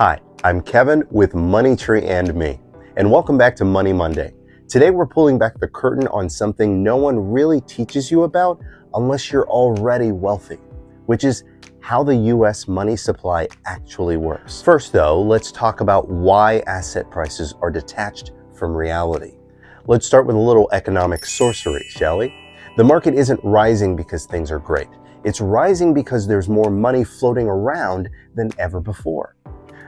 Hi, I'm Kevin with moneytreeandme, and welcome back to Money Monday. Today we're pulling back the curtain on something no one really teaches you about unless you're already wealthy, which is how the US money supply actually works. First though, let's talk about why asset prices are detached from reality. Let's start with a little economic sorcery, shall we? The market isn't rising because things are great. It's rising because there's more money floating around than ever before.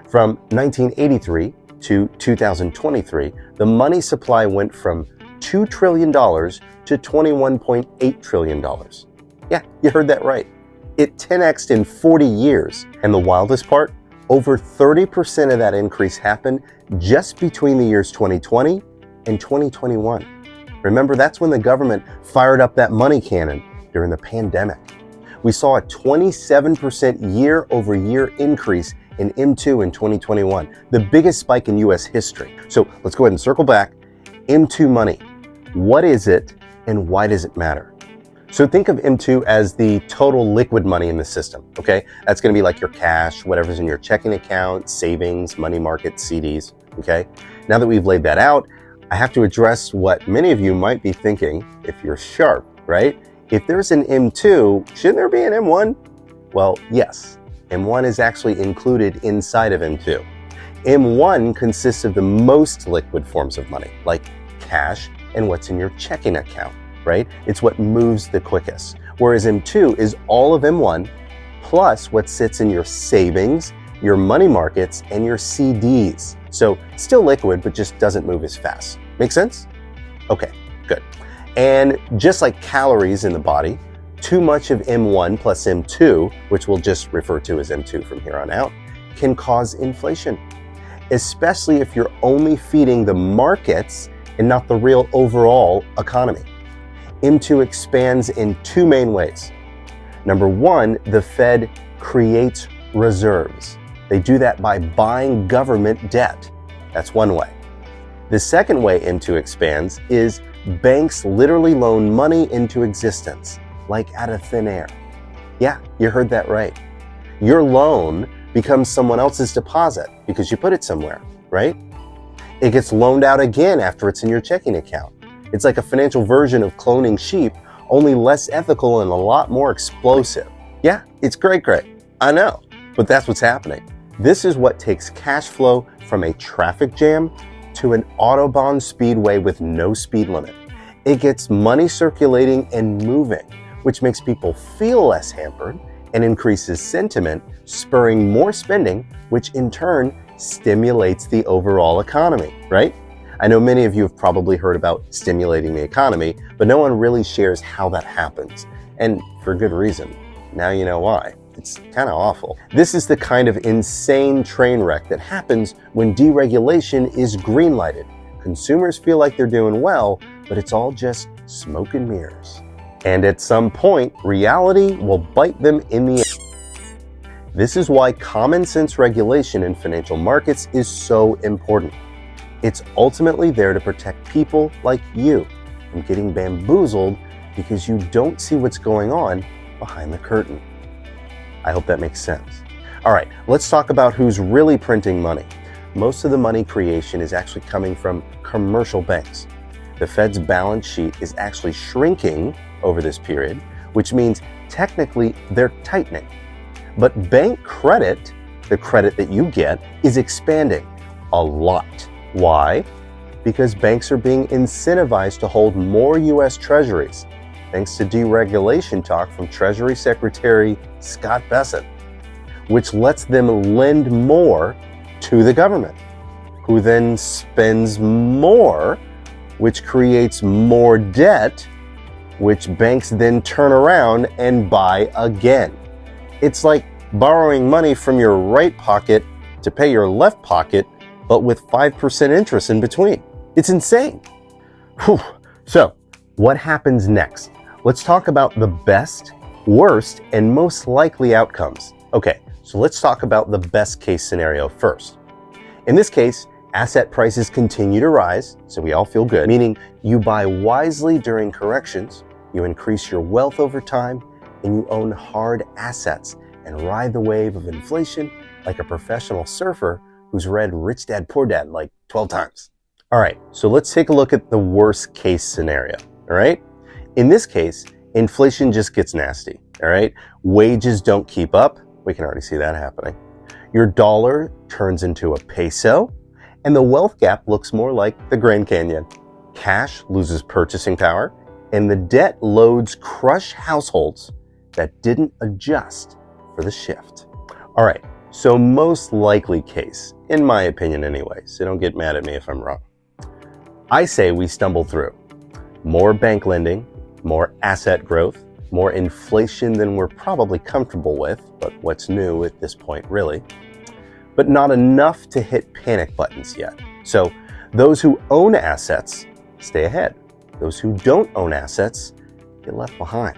From 1983 to 2023, the money supply went from $2 trillion to $21.8 trillion. Yeah, you heard that right. It 10x'd in 40 years. And the wildest part, over 30% of that increase happened just between the years 2020 and 2021. Remember, that's when the government fired up that money cannon during the pandemic. We saw a 27% year-over-year increase in M2 in 2021, the biggest spike in US history. So let's go ahead and circle back. M2 money, what is it and why does it matter? So think of M2 as the total liquid money in the system, okay? That's gonna be like your cash, whatever's in your checking account, savings, money market, CDs, okay? Now that we've laid that out, I have to address what many of you might be thinking if you're sharp, right? If there's an M2, shouldn't there be an M1? Well, yes. M1 is actually included inside of M2. M1 consists of the most liquid forms of money, like cash and what's in your checking account, right? It's what moves the quickest. Whereas M2 is all of M1 plus what sits in your savings, your money markets, and your CDs. So still liquid, but just doesn't move as fast. Make sense? Okay, good. And just like calories in the body, too much of M1 plus M2, which we'll just refer to as M2 from here on out, can cause inflation, especially if you're only feeding the markets and not the real overall economy. M2 expands in two main ways. Number one, the Fed creates reserves. They do that by buying government debt. That's one way. The second way M2 expands is banks literally loan money into existence, like out of thin air. Yeah, you heard that right. Your loan becomes someone else's deposit because you put it somewhere, right? It gets loaned out again after it's in your checking account. It's like a financial version of cloning sheep, only less ethical and a lot more explosive. Yeah, it's great. I know, but that's what's happening. This is what takes cash flow from a traffic jam to an Autobahn speedway with no speed limit. It gets money circulating and moving, which makes people feel less hampered and increases sentiment, spurring more spending, which in turn stimulates the overall economy, right? I know many of you have probably heard about stimulating the economy, but no one really shares how that happens. And for good reason. Now you know why. It's kind of awful. This is the kind of insane train wreck that happens when deregulation is green-lighted. Consumers feel like they're doing well, but it's all just smoke and mirrors. And at some point, reality will bite them in the ass. This is why common sense regulation in financial markets is so important. It's ultimately there to protect people like you from getting bamboozled because you don't see what's going on behind the curtain. I hope that makes sense. All right, let's talk about who's really printing money. Most of the money creation is actually coming from commercial banks. The Fed's balance sheet is actually shrinking over this period, which means technically they're tightening. But bank credit, the credit that you get, is expanding a lot. Why? Because banks are being incentivized to hold more US treasuries, thanks to deregulation talk from Treasury Secretary Scott Bessent, which lets them lend more to the government, who then spends more, which creates more debt, which banks then turn around and buy again. It's like borrowing money from your right pocket to pay your left pocket, but with 5% interest in between. It's insane. Whew. So, what happens next? Let's talk about the best, worst, and most likely outcomes. Okay, so let's talk about the best case scenario first. In this case, asset prices continue to rise, so we all feel good, meaning you buy wisely during corrections, you increase your wealth over time, and you own hard assets and ride the wave of inflation like a professional surfer who's read Rich Dad Poor Dad like 12 times. All right, so let's take a look at the worst case scenario, all right? In this case, inflation just gets nasty, all right? Wages don't keep up. We can already see that happening. Your dollar turns into a peso, and the wealth gap looks more like the Grand Canyon. Cash loses purchasing power, and the debt loads crush households that didn't adjust for the shift. All right, so most likely case, in my opinion anyway, so don't get mad at me if I'm wrong. I say we stumble through. More bank lending, more asset growth, more inflation than we're probably comfortable with, but what's new at this point really, but not enough to hit panic buttons yet. So those who own assets stay ahead. Those who don't own assets get left behind.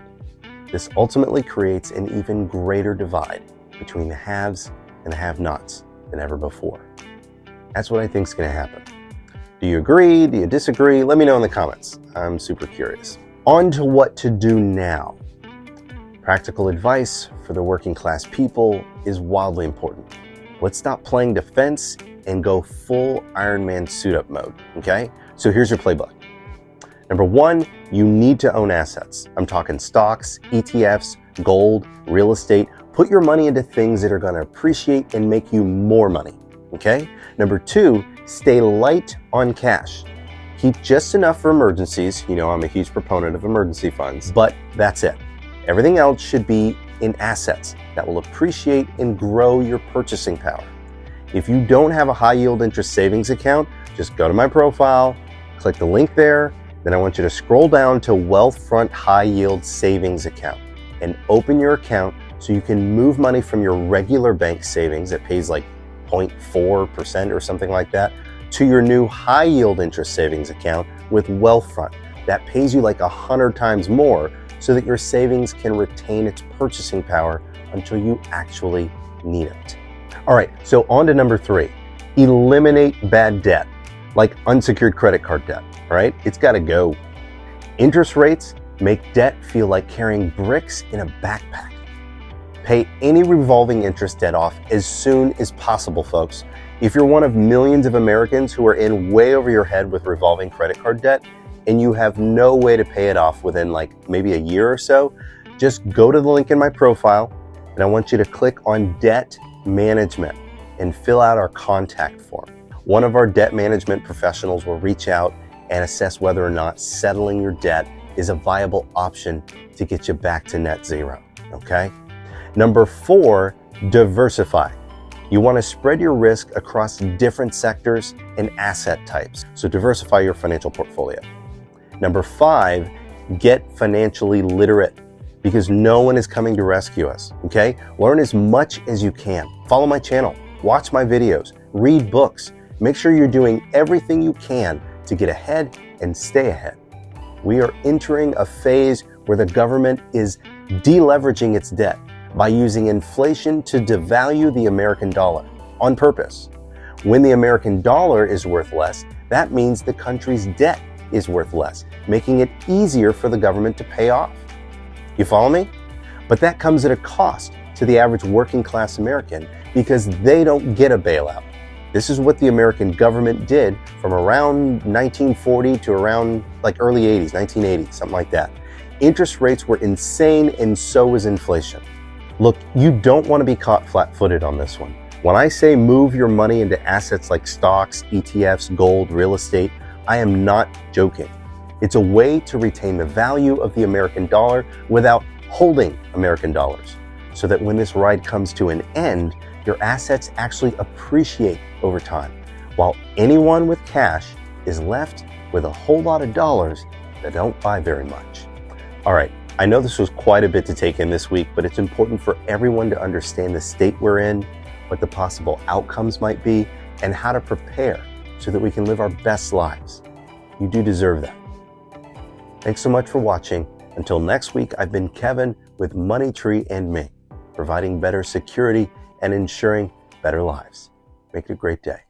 This ultimately creates an even greater divide between the haves and the have-nots than ever before. That's what I think is going to happen. Do you agree? Do you disagree? Let me know in the comments. I'm super curious. On to what to do now. Practical advice for the working class people is wildly important. Let's stop playing defense and go full Iron Man suit-up mode, okay? So here's your playbook. Number one, you need to own assets. I'm talking stocks, ETFs, gold, real estate. Put your money into things that are going to appreciate and make you more money, okay? Number two, stay light on cash. Keep just enough for emergencies. You know, I'm a huge proponent of emergency funds, but that's it. Everything else should be in assets that will appreciate and grow your purchasing power. If you don't have a high yield interest savings account, just go to my profile, click the link there, then I want you to scroll down to Wealthfront High Yield Savings Account and open your account so you can move money from your regular bank savings that pays like 0.4% or something like that to your new high yield interest savings account with Wealthfront that pays you like 100 times more so that your savings can retain its purchasing power until you actually need it. All right, so on to number three, eliminate bad debt, like unsecured credit card debt, all right? It's gotta go. Interest rates make debt feel like carrying bricks in a backpack. Pay any revolving interest debt off as soon as possible, folks. If you're one of millions of Americans who are in way over your head with revolving credit card debt and you have no way to pay it off within like maybe a year or so, just go to the link in my profile and I want you to click on debt management and fill out our contact form. One of our debt management professionals will reach out and assess whether or not settling your debt is a viable option to get you back to net zero, okay? Number four, diversify. You want to spread your risk across different sectors and asset types, so diversify your financial portfolio. Number five, get financially literate because no one is coming to rescue us, okay? Learn as much as you can. Follow my channel, watch my videos, read books. Make sure you're doing everything you can to get ahead and stay ahead. We are entering a phase where the government is deleveraging its debt by using inflation to devalue the American dollar on purpose. When the American dollar is worth less, that means the country's debt is worth less, making it easier for the government to pay off. You follow me? But that comes at a cost to the average working class American because they don't get a bailout. This is what the American government did from around 1940 to around like early 80s, 1980, something like that. Interest rates were insane and so was inflation. Look, you don't want to be caught flat-footed on this one. When I say move your money into assets like stocks, ETFs, gold, real estate, I am not joking. It's a way to retain the value of the American dollar without holding American dollars, so that when this ride comes to an end, your assets actually appreciate over time, while anyone with cash is left with a whole lot of dollars that don't buy very much. All right, I know this was quite a bit to take in this week, but it's important for everyone to understand the state we're in, what the possible outcomes might be, and how to prepare so that we can live our best lives. You do deserve that. Thanks so much for watching. Until next week, I've been Kevin with moneytreeandme, providing better security and ensuring better lives. Make it a great day.